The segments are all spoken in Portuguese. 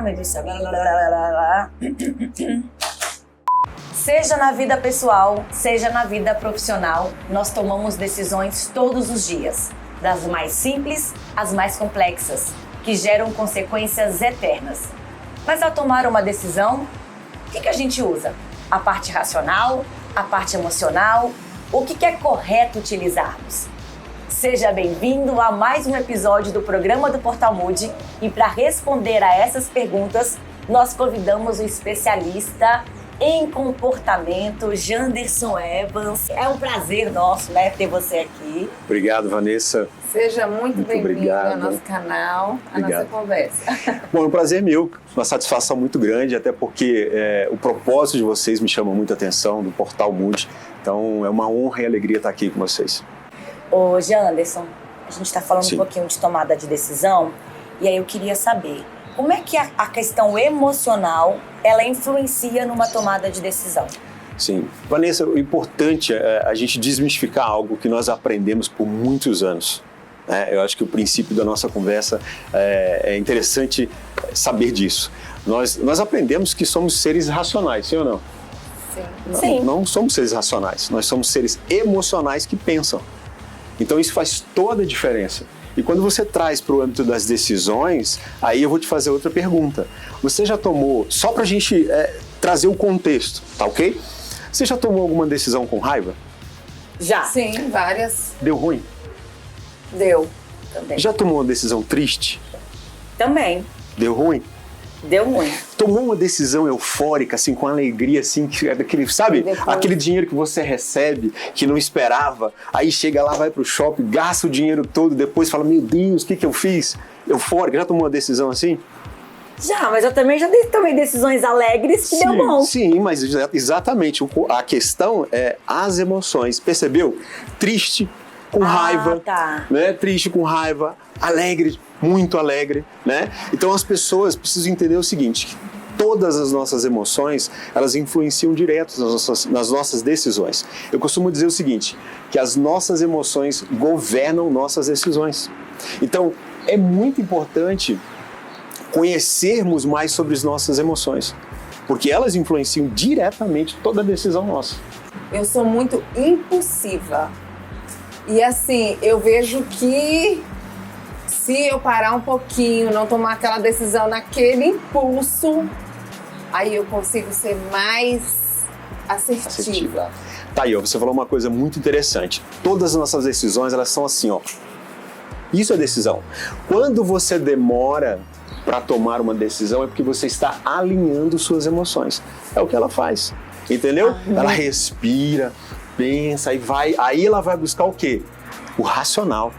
Melissa. Seja na vida pessoal, seja na vida profissional, nós tomamos decisões todos os dias, das mais simples às mais complexas, que geram consequências eternas. Mas ao tomar uma decisão, o que a gente usa? A parte racional, a parte emocional, o que é correto utilizarmos? Seja bem-vindo a mais um episódio do programa do Portal Mood e para responder a essas perguntas, nós convidamos o especialista em comportamento, Janderson Evans. É um prazer nosso, né, ter você aqui. Obrigado, Vanessa. Seja muito bem-vindo ao nosso canal, à nossa conversa. Bom, é um prazer meu, uma satisfação muito grande, até porque o propósito de vocês me chama muita atenção, do Portal Mood. Então é uma honra e alegria estar aqui com vocês. Ô Janderson, a gente está falando um pouquinho de tomada de decisão, e aí eu queria saber, como é que a questão emocional, ela influencia numa tomada de decisão? Sim. Vanessa, o importante é a gente desmistificar algo que nós aprendemos por muitos anos. Eu acho que o princípio da nossa conversa é interessante saber disso. Nós aprendemos que somos seres racionais, sim ou não? Sim. Não somos seres racionais, nós somos seres emocionais que pensam. Então isso faz toda a diferença. E quando você traz para o âmbito das decisões, aí eu vou te fazer outra pergunta. Você já tomou, só para a gente trazer o contexto, tá ok? Você já tomou alguma decisão com raiva? Já. Sim, várias. Deu ruim? Deu. Também. Já tomou uma decisão triste? Também. Deu ruim? Deu ruim. Tomou uma decisão eufórica, assim, com alegria, assim, sabe? Aquele dinheiro que você recebe, que não esperava, aí chega lá, vai pro shopping, gasta o dinheiro todo, depois fala, meu Deus, o que eu fiz? Eufórica, já tomou uma decisão assim? Já, mas eu também já tomei decisões alegres que deu bom. Sim, mas exatamente, a questão é as emoções, percebeu? Triste, com raiva, né? Triste, com raiva, alegre, muito alegre, né? Então as pessoas precisam entender o seguinte, que todas as nossas emoções, elas influenciam direto nas nossas decisões. Eu costumo dizer o seguinte, que as nossas emoções governam nossas decisões. Então é muito importante conhecermos mais sobre as nossas emoções, porque elas influenciam diretamente toda a decisão nossa. Eu sou muito impulsiva. E assim, eu vejo que se eu parar um pouquinho, não tomar aquela decisão naquele impulso, aí eu consigo ser mais assertiva. Tá aí, ó, você falou uma coisa muito interessante. Todas as nossas decisões, elas são assim, ó. Isso é decisão. Quando você demora para tomar uma decisão, é porque você está alinhando suas emoções. É o que ela faz, entendeu? Ela respira, pensa e vai, aí ela vai buscar o quê? O racional.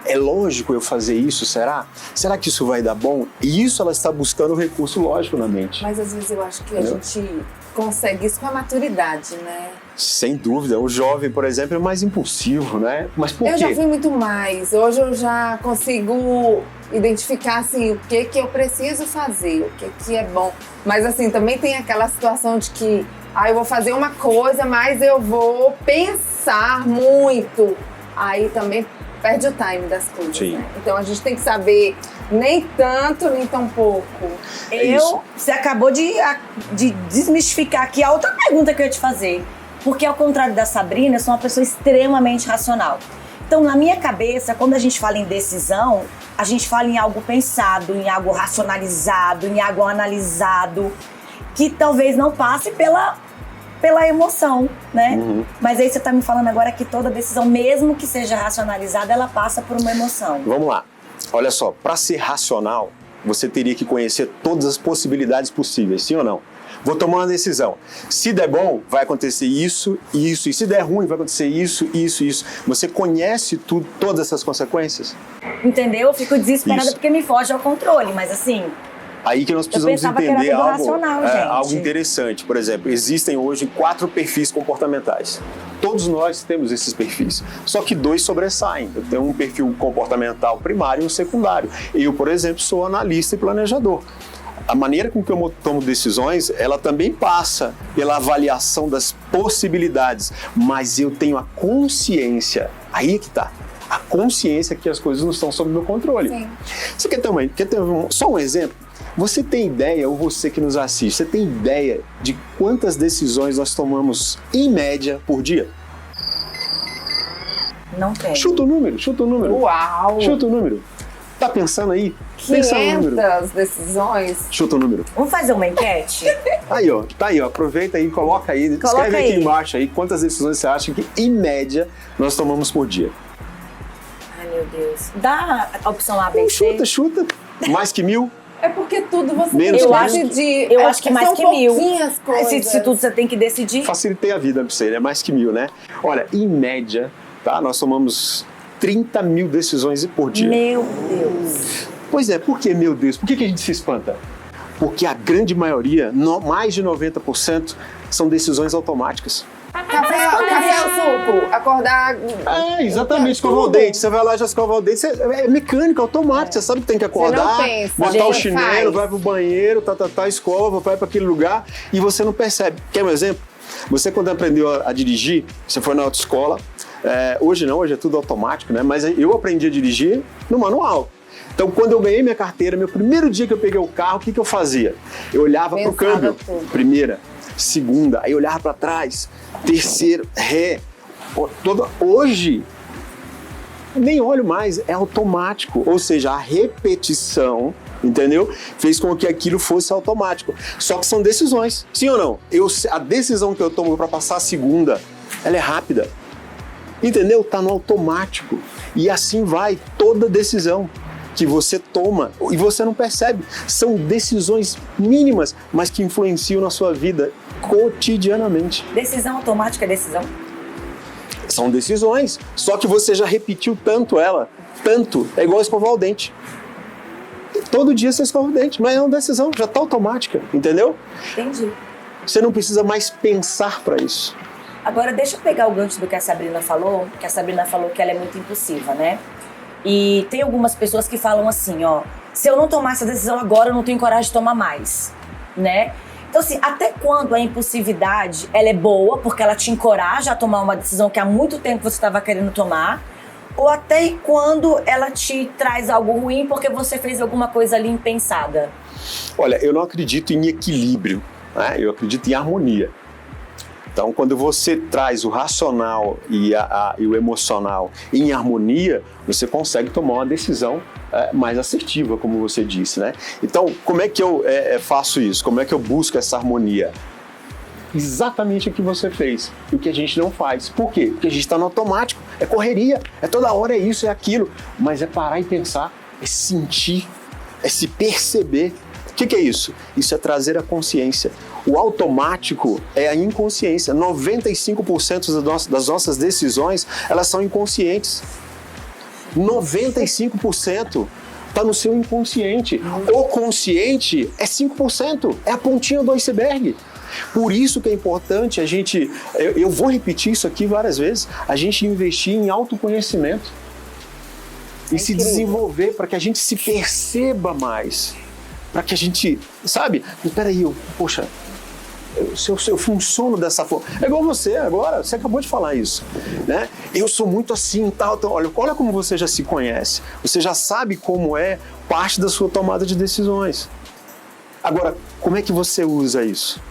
É lógico eu fazer isso, será? Será que isso vai dar bom? E isso ela está buscando o recurso lógico na mente. Mas às vezes eu acho que a gente consegue isso com a maturidade, né? Sem dúvida. O jovem, por exemplo, é mais impulsivo, né? Mas por quê? Eu já fui muito mais. Hoje eu já consigo identificar, assim, o que eu preciso fazer, o que é bom. Mas, assim, também tem aquela situação de que eu vou fazer uma coisa, mas eu vou pensar muito. Aí também perde o time das coisas, né? Então a gente tem que saber nem tanto, nem tão pouco. Você acabou de desmistificar aqui a outra pergunta que eu ia te fazer. Porque ao contrário da Sabrina, eu sou uma pessoa extremamente racional. Então, na minha cabeça, quando a gente fala em decisão, a gente fala em algo pensado, em algo racionalizado, em algo analisado, que talvez não passe pela emoção, né? Mas aí você tá me falando agora que toda decisão, mesmo que seja racionalizada, ela passa por uma emoção. Vamos lá. Olha só, para ser racional, você teria que conhecer todas as possibilidades possíveis, sim ou não? Vou tomar uma decisão. Se der bom, vai acontecer isso, isso. E se der ruim, vai acontecer isso, isso, isso. Você conhece todas essas consequências? Entendeu? Eu fico desesperada porque me foge ao controle, mas assim... Aí que nós precisamos entender algo interessante. Por exemplo, existem hoje 4 perfis comportamentais. Todos nós temos esses perfis, só que 2 sobressaem. Eu tenho um perfil comportamental primário e um secundário. Eu, por exemplo, sou analista e planejador. A maneira com que eu tomo decisões, ela também passa pela avaliação das possibilidades, mas eu tenho a consciência, aí é que tá, a consciência que as coisas não estão sob meu controle. Sim. Você quer ter só um exemplo? Você tem ideia, ou você que nos assiste, você tem ideia de quantas decisões nós tomamos em média por dia? Não tem. Chuta o número. Uau! Chuta o número. Tá pensando aí? Pensa no número. 500 decisões. Chuta o número. Vamos fazer uma enquete? Aí, ó. Tá aí, ó. Aproveita aí, coloca aí. Escreve aqui embaixo aí quantas decisões você acha que, em média, nós tomamos por dia. Ai, meu Deus. Dá a opção A, B, C. Chuta. Mais que 1000? É porque tudo você Menos tem que que decidir. Eu acho que mais que 1000. Coisas. Se tudo você tem que decidir. Facilitei a vida pra você, né? Mais que 1000, né? Olha, em média, tá? Nós tomamos 30 mil decisões por dia. Meu Deus. Pois é, por que, meu Deus? Por que a gente se espanta? Porque a grande maioria, mais de 90%, são decisões automáticas. Café ou suco? Acordar... Exatamente, escovar o dente. Você vai lá, já escova o dente. É mecânica, automático. Você sabe que tem que acordar, botar o chinelo, vai pro banheiro, escova, vai para aquele lugar e você não percebe. Quer um exemplo? Você, quando aprendeu a dirigir, você foi na autoescola. Hoje não, hoje é tudo automático, né? Mas eu aprendi a dirigir no manual. Então, quando eu ganhei minha carteira, meu primeiro dia que eu peguei o carro, o que eu fazia? Eu olhava pro câmbio, primeira, segunda, aí eu olhava para trás, terceira, ré. Hoje, nem olho mais, é automático. Ou seja, a repetição, entendeu? Fez com que aquilo fosse automático. Só que são decisões, sim ou não? A decisão que eu tomo para passar a segunda, ela é rápida. Entendeu? Tá no automático. E assim vai toda decisão que você toma e você não percebe. São decisões mínimas, mas que influenciam na sua vida cotidianamente. Decisão automática é decisão? São decisões, só que você já repetiu tanto ela, é igual escovar o dente. Todo dia você escova o dente, mas é uma decisão, já tá automática, entendeu? Entendi. Você não precisa mais pensar para isso. Agora, deixa eu pegar o gancho do que a Sabrina falou, que ela é muito impulsiva, né? E tem algumas pessoas que falam assim, ó, se eu não tomar essa decisão agora, eu não tenho coragem de tomar mais, né? Então, assim, até quando a impulsividade, ela é boa, porque ela te encoraja a tomar uma decisão que há muito tempo você estava querendo tomar, ou até quando ela te traz algo ruim porque você fez alguma coisa ali impensada? Olha, eu não acredito em equilíbrio, né? Eu acredito em harmonia. Então, quando você traz o racional e o emocional em harmonia, você consegue tomar uma decisão mais assertiva, como você disse, né? Então, como é que eu faço isso? Como é que eu busco essa harmonia? Exatamente o que você fez e o que a gente não faz. Por quê? Porque a gente está no automático, é correria, é toda hora, é isso, é aquilo. Mas é parar e pensar, é sentir, é se perceber. O que é isso? Isso é trazer a consciência. O automático é a inconsciência. 95% das nossas decisões, elas são inconscientes. 95% está no seu inconsciente. O consciente é 5%, é a pontinha do iceberg. Por isso que é importante a gente, eu vou repetir isso aqui várias vezes, a gente investir em autoconhecimento e se desenvolver para que a gente se perceba mais. Para que a gente, sabe? Peraí, eu funciono dessa forma. É igual você agora, você acabou de falar isso, né? Eu sou muito assim, tal. Então, olha como você já se conhece. Você já sabe como é parte da sua tomada de decisões. Agora, como é que você usa isso?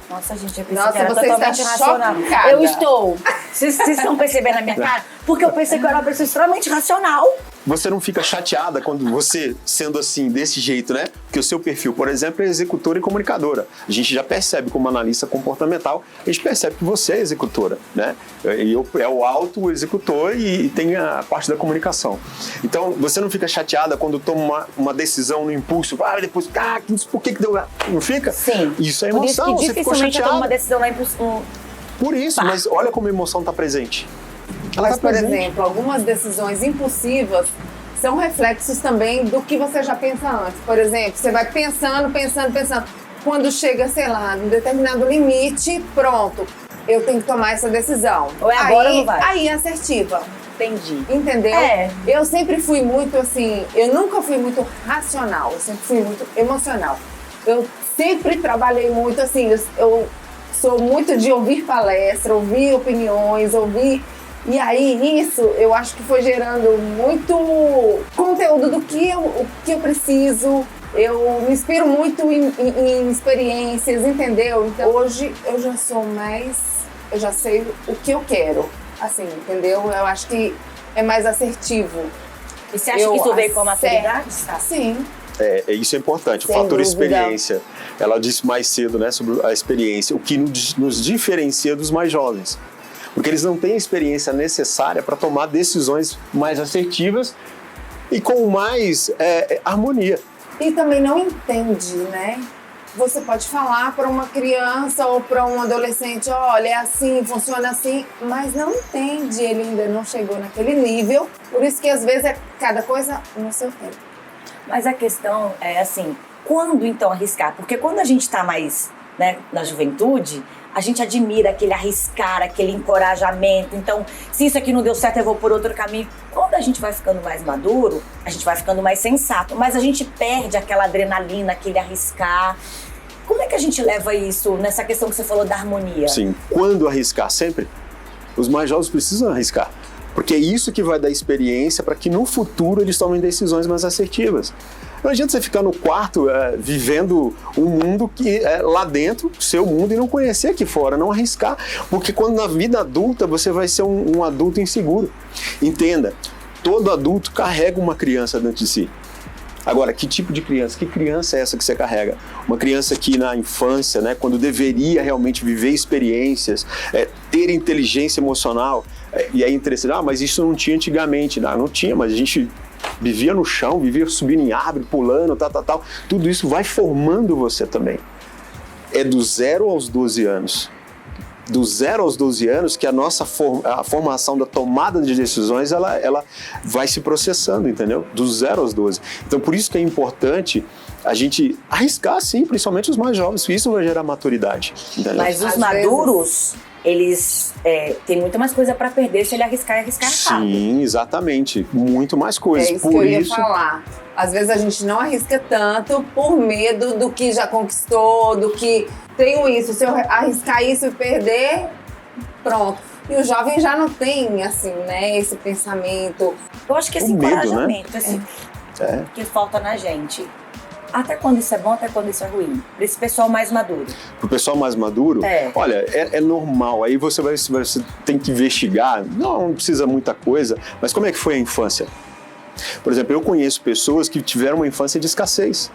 Nossa, gente, eu pensei que era você totalmente está racional. chocada. Eu estou. Vocês estão percebendo na minha cara? Porque eu pensei que eu era uma pessoa extremamente racional. Você não fica chateada quando você, sendo assim, desse jeito, né? Porque o seu perfil, por exemplo, é executora e comunicadora. A gente já percebe como analista comportamental, a gente percebe que você é executora, né? É o auto-executor e tem a parte da comunicação. Então, você não fica chateada quando toma uma decisão no impulso, depois, por que deu? Não fica? Sim. Isso é emoção, por isso que você ficou dificilmente eu chateada. tomo uma decisão na impulso. Por isso, mas olha como a emoção está presente. Mas, por exemplo, algumas decisões impulsivas são reflexos também do que você já pensa antes. Por exemplo, você vai pensando. Quando chega, sei lá, num determinado limite, pronto, eu tenho que tomar essa decisão. Ou é agora ou não vai? Aí é assertiva. Entendi. Entendeu? Eu sempre fui muito assim, eu nunca fui muito racional, eu sempre fui muito emocional. Eu sempre trabalhei muito assim, eu sou muito de ouvir palestra, ouvir opiniões, E aí, isso, eu acho que foi gerando muito conteúdo do que eu preciso Eu me inspiro muito em experiências, entendeu? Então hoje eu já sou mais, eu já sei o que eu quero, assim, entendeu? Eu acho que é mais assertivo. E você acha que isso veio com a maturidade? Sim. Isso é importante, Sem o fator dúvida. experiência. Ela disse mais cedo, né, sobre a experiência, o que nos diferencia dos mais jovens. Porque eles não têm a experiência necessária para tomar decisões mais assertivas e com mais harmonia. E também não entende, né? Você pode falar para uma criança ou para um adolescente, olha, é assim, funciona assim, mas não entende, ele ainda não chegou naquele nível. Por isso que às vezes é cada coisa no seu tempo. Mas a questão é assim, quando então arriscar? Porque quando a gente está mais, né, na juventude, a gente admira aquele arriscar, aquele encorajamento. Então, se isso aqui não deu certo, eu vou por outro caminho. Quando a gente vai ficando mais maduro, a gente vai ficando mais sensato. Mas a gente perde aquela adrenalina, aquele arriscar. Como é que a gente leva isso nessa questão que você falou da harmonia? Sim, quando arriscar sempre, os mais jovens precisam arriscar. Porque é isso que vai dar experiência para que no futuro eles tomem decisões mais assertivas. Não adianta você ficar no quarto vivendo um mundo que é lá dentro, seu mundo, e não conhecer aqui fora, não arriscar. Porque quando na vida adulta você vai ser um adulto inseguro. Entenda, todo adulto carrega uma criança dentro de si. Agora, que tipo de criança? Que criança é essa que você carrega? Uma criança que na infância, né, quando deveria realmente viver experiências, ter inteligência emocional, e aí interessante, mas isso não tinha antigamente. Não tinha, mas a gente vivia no chão, vivia subindo em árvore, pulando, tal. Tudo isso vai formando você também. É do 0 aos 12 anos. Do 0 aos 12 anos que a formação da tomada de decisões ela vai se processando, entendeu? Do 0 aos 12. Então, por isso que é importante a gente arriscar, sim, principalmente os mais jovens, porque isso vai gerar maturidade. Entendeu? Mas os maduros, eles têm muito mais coisa para perder se ele arriscar errado. Sim, exatamente. Muito mais coisas. É isso que eu ia falar. Às vezes a gente não arrisca tanto por medo do que já conquistou, do que tenho isso, se eu arriscar isso e perder, pronto. E o jovem já não tem, assim, né, esse pensamento. Eu acho que esse encorajamento, né? Que falta na gente. Até quando isso é bom, até quando isso é ruim. Para esse pessoal mais maduro. Para o pessoal mais maduro, olha, é normal. Aí você tem que investigar. Não precisa muita coisa. Mas como é que foi a infância? Por exemplo, eu conheço pessoas que tiveram uma infância de escassez.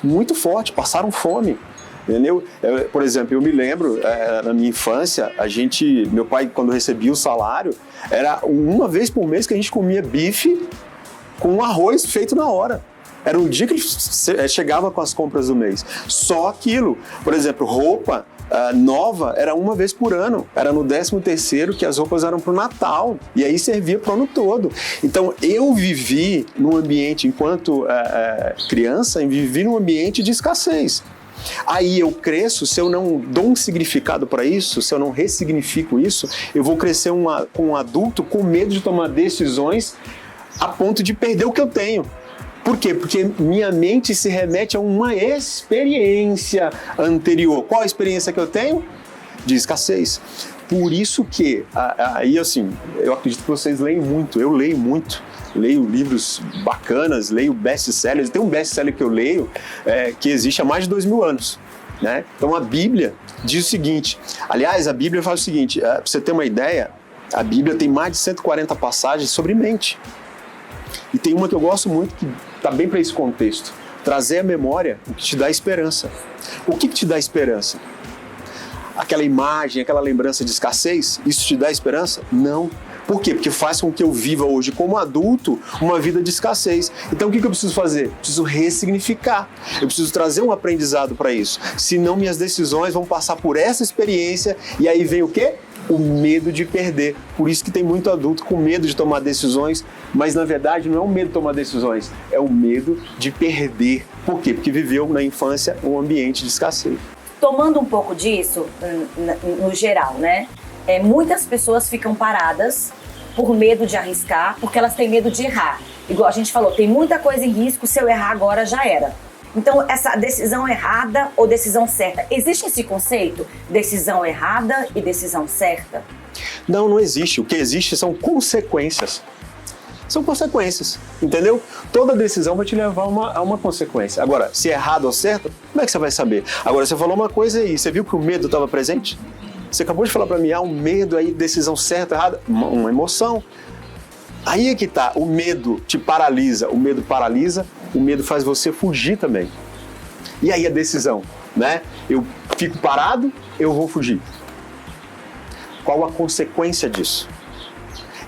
Muito forte, passaram fome. Entendeu? Por exemplo, eu me lembro, na minha infância, meu pai, quando recebia o salário, era uma vez por mês que a gente comia bife com arroz feito na hora. Era um dia que ele chegava com as compras do mês. Só aquilo. Por exemplo, roupa nova era uma vez por ano. Era no 13º que as roupas eram para o Natal. E aí servia para o ano todo. Então, eu vivi num ambiente, enquanto criança, vivi num ambiente de escassez. Aí eu cresço, se eu não dou um significado para isso, se eu não ressignifico isso, eu vou crescer com um adulto com medo de tomar decisões a ponto de perder o que eu tenho. Por quê? Porque minha mente se remete a uma experiência anterior. Qual a experiência que eu tenho? De escassez. Por isso que, aí assim, eu acredito que vocês leem muito, eu leio muito. Leio livros bacanas, leio best-sellers. Tem um best-seller que eu leio que existe há mais de 2000 anos. Né? Então a Bíblia diz o seguinte, aliás, a Bíblia fala o seguinte, para você ter uma ideia, a Bíblia tem mais de 140 passagens sobre mente. E tem uma que eu gosto muito, que está bem para esse contexto. Trazer à memória o que te dá esperança. O que te dá esperança? Aquela imagem, aquela lembrança de escassez, isso te dá esperança? Não. Por quê? Porque faz com que eu viva hoje, como adulto, uma vida de escassez. Então o que eu preciso fazer? Eu preciso ressignificar. Eu preciso trazer um aprendizado para isso. Senão minhas decisões vão passar por essa experiência e aí vem o quê? O medo de perder. Por isso que tem muito adulto com medo de tomar decisões, mas na verdade não é o medo de tomar decisões, é o medo de perder. Por quê? Porque viveu na infância um ambiente de escassez. Tomando um pouco disso, no geral, né? Muitas pessoas ficam paradas por medo de arriscar, porque elas têm medo de errar. Igual a gente falou, tem muita coisa em risco, se eu errar agora já era. Então, essa decisão errada ou decisão certa, existe esse conceito? Decisão errada e decisão certa? Não existe. O que existe são consequências. São consequências, entendeu? Toda decisão vai te levar a uma consequência. Agora, se é errado ou certo, como é que você vai saber? Agora, você falou uma coisa aí, você viu que o medo estava presente? Você acabou de falar para mim, um medo aí, decisão certa, errada, uma emoção. Aí é que tá, o medo te paralisa, o medo paralisa, o medo faz você fugir também. E aí a decisão, né? Eu fico parado, eu vou fugir. Qual a consequência disso?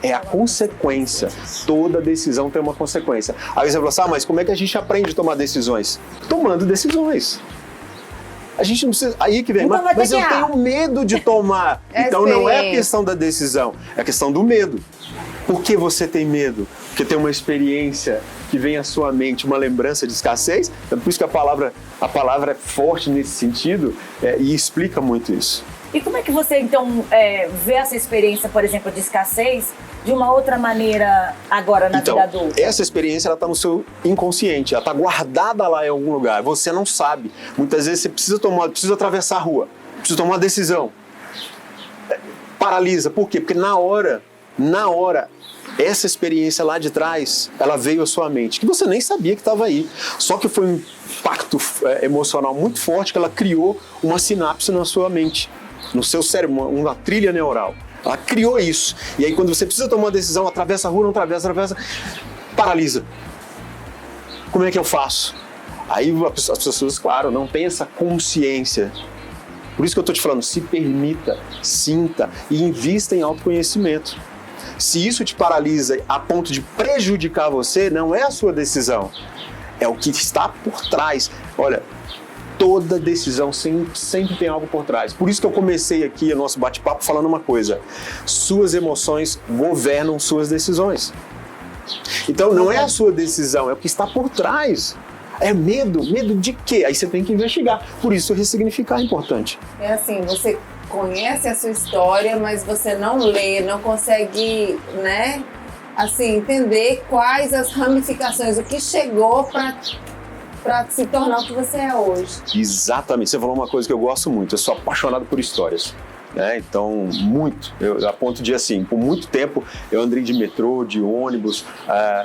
É a consequência. Toda decisão tem uma consequência. Aí você fala assim, mas como é que a gente aprende a tomar decisões? Tomando decisões. A gente não precisa... Aí que vem, então mas eu tenho medo de tomar. Então não é a questão da decisão, é a questão do medo. Por que você tem medo? Porque tem uma experiência que vem à sua mente, uma lembrança de escassez. É por isso que a palavra é forte nesse sentido e explica muito isso. E como é que você, então, vê essa experiência, por exemplo, de escassez de uma outra maneira agora na vida adulta? Essa experiência ela está no seu inconsciente, ela está guardada lá em algum lugar. Você não sabe. Muitas vezes você precisa atravessar a rua, precisa tomar uma decisão. Paralisa. Por quê? Porque na hora, essa experiência lá de trás, ela veio à sua mente, que você nem sabia que estava aí. Só que foi um impacto emocional muito forte que ela criou uma sinapse na sua mente, no seu cérebro, uma trilha neural. Ela criou isso. E aí quando você precisa tomar uma decisão, atravessa a rua, não atravessa, paralisa. Como é que eu faço? Aí as pessoas, claro, não têm essa consciência. Por isso que eu estou te falando, se permita, sinta e invista em autoconhecimento. Se isso te paralisa a ponto de prejudicar você, não é a sua decisão. É o que está por trás. Olha, toda decisão sempre tem algo por trás. Por isso que eu comecei aqui o nosso bate-papo falando uma coisa. Suas emoções governam suas decisões. Então não é a sua decisão, é o que está por trás. É medo. Medo de quê? Aí você tem que investigar. Por isso ressignificar é importante. É assim, você conhece a sua história, mas você não lê, não consegue, né, assim, entender quais as ramificações, o que chegou para se tornar o que você é hoje. Exatamente. Você falou uma coisa que eu gosto muito. Eu sou apaixonado por histórias. Então, muito. A ponto de, assim, por muito tempo eu andei de metrô, de ônibus,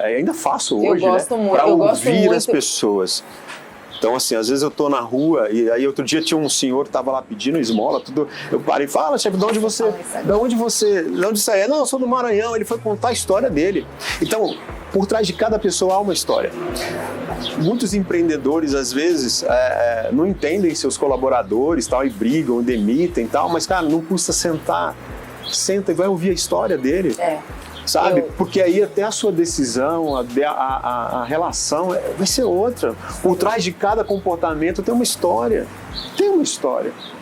ainda faço hoje, para ouvir as pessoas. Então, assim, às vezes eu tô na rua e aí outro dia tinha um senhor que tava lá pedindo esmola, tudo. Eu parei e falo, chefe, de onde você é? Não, eu sou do Maranhão. Ele foi contar a história dele. Então, por trás de cada pessoa há uma história. Muitos empreendedores, às vezes, não entendem seus colaboradores, tal, e brigam, demitem, tal, mas, cara, não custa sentar. Senta e vai ouvir a história dele. Sabe? Porque aí até a sua decisão, a relação vai ser outra. Por trás de cada comportamento tem uma história.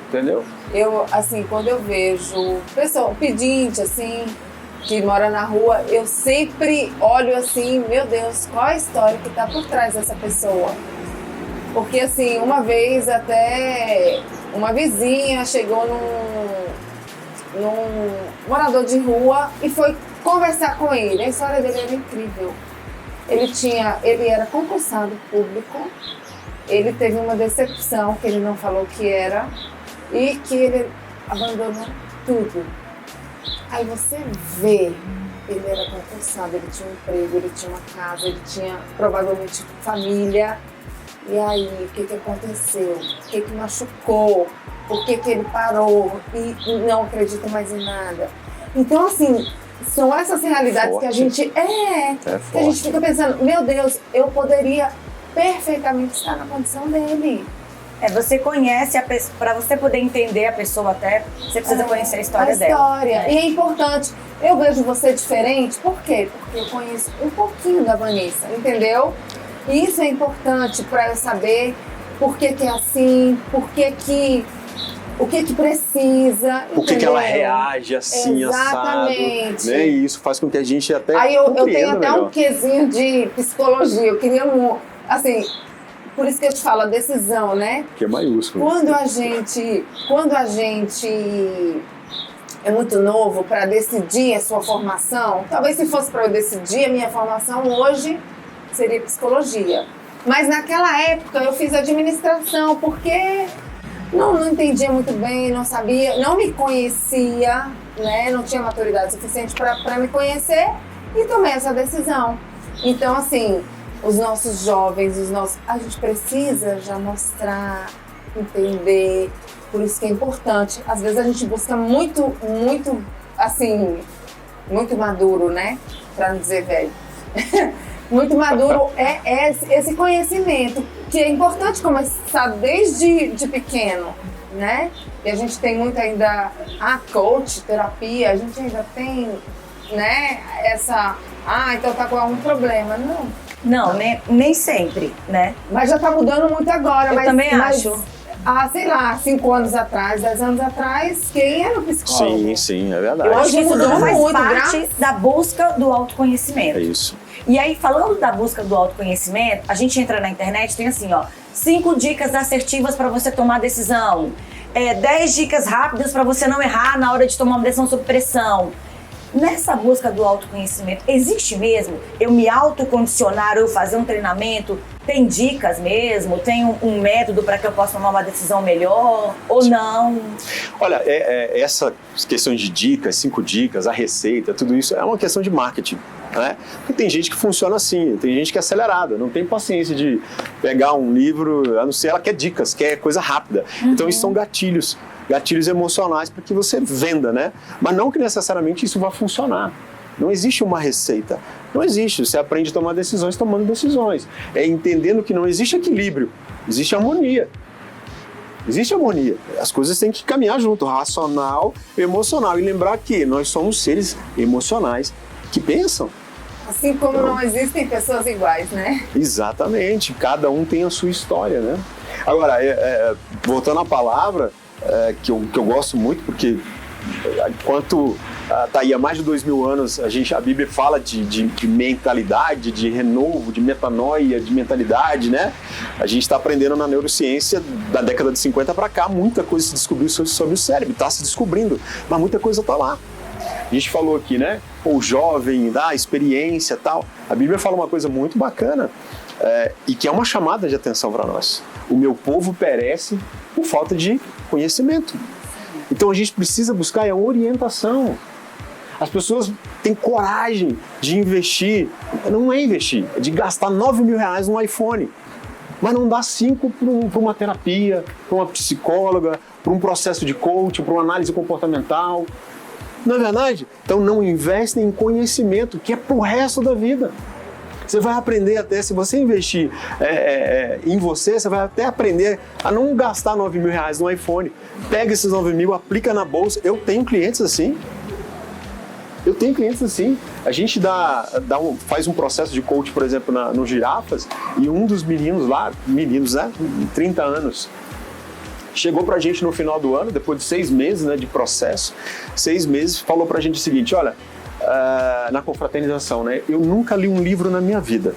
Entendeu? Eu, assim, quando eu vejo pessoa, pedinte, assim, que mora na rua, eu sempre olho assim, meu Deus, qual a história que está por trás dessa pessoa? Porque, assim, uma vez até uma vizinha chegou num morador de rua e foi conversar com ele. A história dele era incrível. Ele era concursado público, ele teve uma decepção que ele não falou que era e que ele abandonou tudo. Aí você vê, ele era concursado, ele tinha um emprego, ele tinha uma casa, ele tinha provavelmente família. E aí, o que aconteceu? O que machucou? Por que ele parou e não acredita mais em nada? Então, assim, são essas realidades que a gente que a gente fica pensando, meu Deus, eu poderia perfeitamente estar na condição dele. Você conhece para você poder entender a pessoa até, você precisa conhecer a história dela. E é importante. Eu vejo você diferente, por quê? Porque eu conheço um pouquinho da Vanessa, entendeu? E isso é importante para eu saber por que é assim, o que precisa, por que ela reage assim, exatamente, assado, né? E isso faz com que a gente até aí eu tenho até melhor. Um quezinho de psicologia, eu queria, assim, por isso que eu te falo, a decisão, né? Que é maiúsculo. Quando a gente é muito novo para decidir a sua formação, talvez se fosse para eu decidir a minha formação hoje, seria psicologia. Mas naquela época eu fiz administração, porque não entendia muito bem, não sabia, não me conhecia, né? Não tinha maturidade suficiente para me conhecer. e tomei essa decisão. Então, assim, os nossos jovens, a gente precisa já mostrar, entender, por isso que é importante. Às vezes a gente busca muito, assim, muito maduro, né? Pra não dizer velho. Muito maduro é esse conhecimento, que é importante começar desde pequeno, né? E a gente tem muito ainda coach, terapia, a gente ainda tem, né, então tá com algum problema. Não, nem sempre, né? Mas já tá mudando muito agora. Eu também acho. Sei lá, 5 anos atrás, 10 anos atrás, quem era o psicólogo? Sim, é verdade. Eu acho que isso mudou faz muito, parte da busca do autoconhecimento. É isso. E aí, falando da busca do autoconhecimento, a gente entra na internet, tem assim, 5 dicas assertivas para você tomar decisão, 10 dicas rápidas para você não errar na hora de tomar uma decisão sob pressão. Nessa busca do autoconhecimento, existe mesmo eu me autocondicionar, eu fazer um treinamento? Tem dicas mesmo? Tem um método para que eu possa tomar uma decisão melhor ou não? Olha, essa questão de dicas, 5 dicas, a receita, tudo isso é uma questão de marketing, né? Porque tem gente que funciona assim, tem gente que é acelerada, não tem paciência de pegar um livro, a não ser ela quer dicas, quer coisa rápida. Então isso são gatilhos emocionais para que você venda, né? Mas não que necessariamente isso vai funcionar. Não existe uma receita. Não existe. Você aprende a tomar decisões tomando decisões. É entendendo que não existe equilíbrio. Existe harmonia. Existe harmonia. As coisas têm que caminhar junto, racional e emocional. E lembrar que nós somos seres emocionais que pensam. Assim como não existem pessoas iguais, né? Exatamente. Cada um tem a sua história, né? Agora, voltando à palavra, que eu gosto muito, porque enquanto tá aí há mais de 2000 anos, a Bíblia fala de mentalidade, de renovo, de metanoia, de mentalidade, né? A gente está aprendendo na neurociência da década de 50 para cá, muita coisa se descobriu sobre o cérebro, está se descobrindo, mas muita coisa está lá. A gente falou aqui, né? O jovem, da experiência e tal. A Bíblia fala uma coisa muito bacana e que é uma chamada de atenção para nós. O meu povo perece por falta de conhecimento. Então a gente precisa buscar a orientação. As pessoas têm coragem de investir, não é investir, é de gastar R$9.000 num iPhone, mas não dá 5 para uma terapia, para uma psicóloga, para um processo de coaching, para uma análise comportamental. Não é verdade? Então não investem em conhecimento, que é pro resto da vida. Você vai aprender até, se você investir em você vai até aprender a não gastar R$9.000 no iPhone. Pega esses 9.000, aplica na bolsa. Eu tenho clientes assim. A gente faz um processo de coach, por exemplo, no Girafas, e um dos meninos lá, né, 30 anos, chegou pra gente no final do ano, depois de 6 meses, né, de processo, 6 meses, falou pra gente o seguinte: olha, na confraternização, né, eu nunca li um livro na minha vida,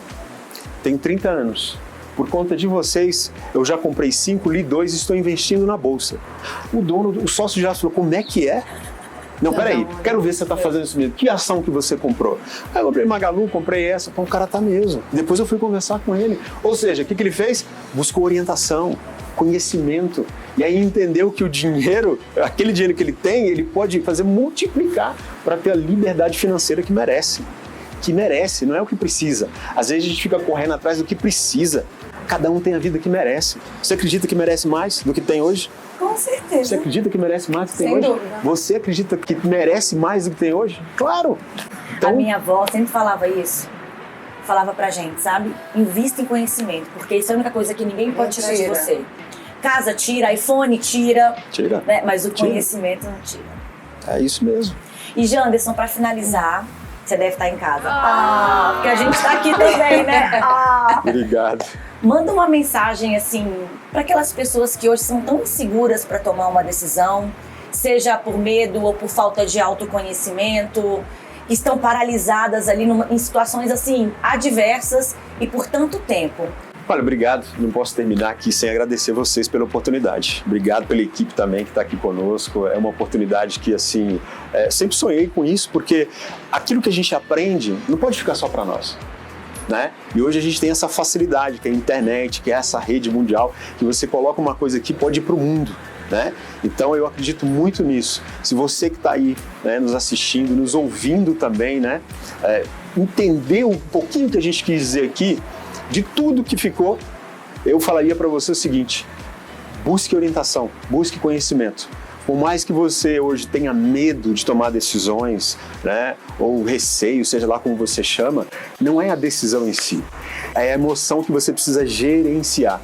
tem 30 anos. Por conta de vocês, eu já comprei 5, li 2 e estou investindo na bolsa. O sócio já falou: como é que é? Não, peraí, quero ver se você está fazendo isso mesmo. Que ação que você comprou? Eu comprei Magalu, comprei essa. Pô, o cara tá mesmo. Depois eu fui conversar com ele. Ou seja, o que ele fez? Buscou orientação, conhecimento. E aí entendeu que o dinheiro, aquele dinheiro que ele tem, ele pode fazer multiplicar para ter a liberdade financeira que merece. Que merece, não é o que precisa. Às vezes a gente fica correndo atrás do que precisa. Cada um tem a vida que merece. Você acredita que merece mais do que tem hoje? Com certeza. Você acredita que merece mais do que tem hoje? Sem dúvida. Você acredita que merece mais do que tem hoje? Claro! Então, a minha avó sempre falava isso. Falava pra gente, sabe? Invista em conhecimento, porque isso é a única coisa que ninguém pode tirar de você. Casa tira, iPhone tira. Tira. Né? Mas o conhecimento não tira. É isso mesmo. E Janderson, pra finalizar, você deve estar em casa. Porque a gente tá aqui também, né? Obrigado. Manda uma mensagem, assim, para aquelas pessoas que hoje são tão inseguras para tomar uma decisão, seja por medo ou por falta de autoconhecimento, que estão paralisadas ali em situações, assim, adversas e por tanto tempo. Olha, obrigado. Não posso terminar aqui sem agradecer vocês pela oportunidade. Obrigado pela equipe também que está aqui conosco. É uma oportunidade que, assim, sempre sonhei com isso, porque aquilo que a gente aprende não pode ficar só para nós. Né? E hoje a gente tem essa facilidade, que é a internet, que é essa rede mundial, que você coloca uma coisa aqui, pode ir para o mundo. Né? Então eu acredito muito nisso. Se você que está aí, né, nos assistindo, nos ouvindo também, né, entender um pouquinho que a gente quis dizer aqui, de tudo que ficou, eu falaria para você o seguinte: busque orientação, busque conhecimento. Por mais que você hoje tenha medo de tomar decisões, né, ou receio, seja lá como você chama, não é a decisão em si, é a emoção que você precisa gerenciar.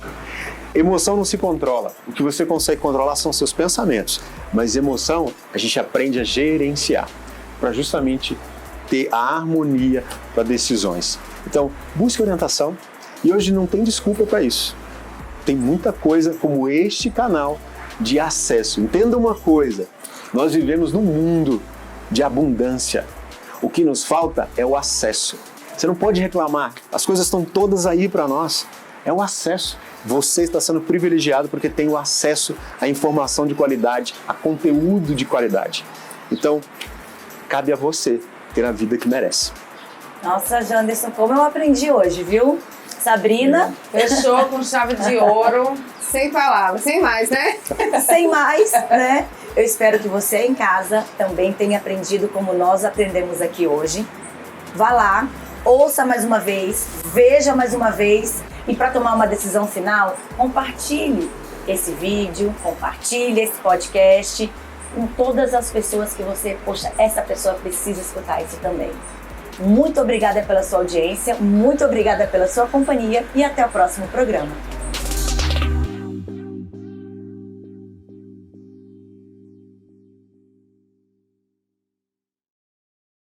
Emoção não se controla, o que você consegue controlar são seus pensamentos, mas emoção a gente aprende a gerenciar, para justamente ter a harmonia para decisões. Então, busque orientação, e hoje não tem desculpa para isso. Tem muita coisa como este canal de acesso. Entenda uma coisa, nós vivemos num mundo de abundância. O que nos falta é o acesso. Você não pode reclamar, as coisas estão todas aí para nós. É o acesso. Você está sendo privilegiado porque tem o acesso à informação de qualidade, a conteúdo de qualidade. Então, cabe a você ter a vida que merece. Nossa, Janderson, como eu aprendi hoje, viu? Sabrina. Fechou com chave de ouro, sem palavras, sem mais, né? Sem mais, né? Eu espero que você em casa também tenha aprendido como nós aprendemos aqui hoje. Vá lá, ouça mais uma vez, veja mais uma vez e para tomar uma decisão final, compartilhe esse vídeo, compartilhe esse podcast com todas as pessoas que você, poxa, essa pessoa precisa escutar isso também. Muito obrigada pela sua audiência, muito obrigada pela sua companhia e até o próximo programa.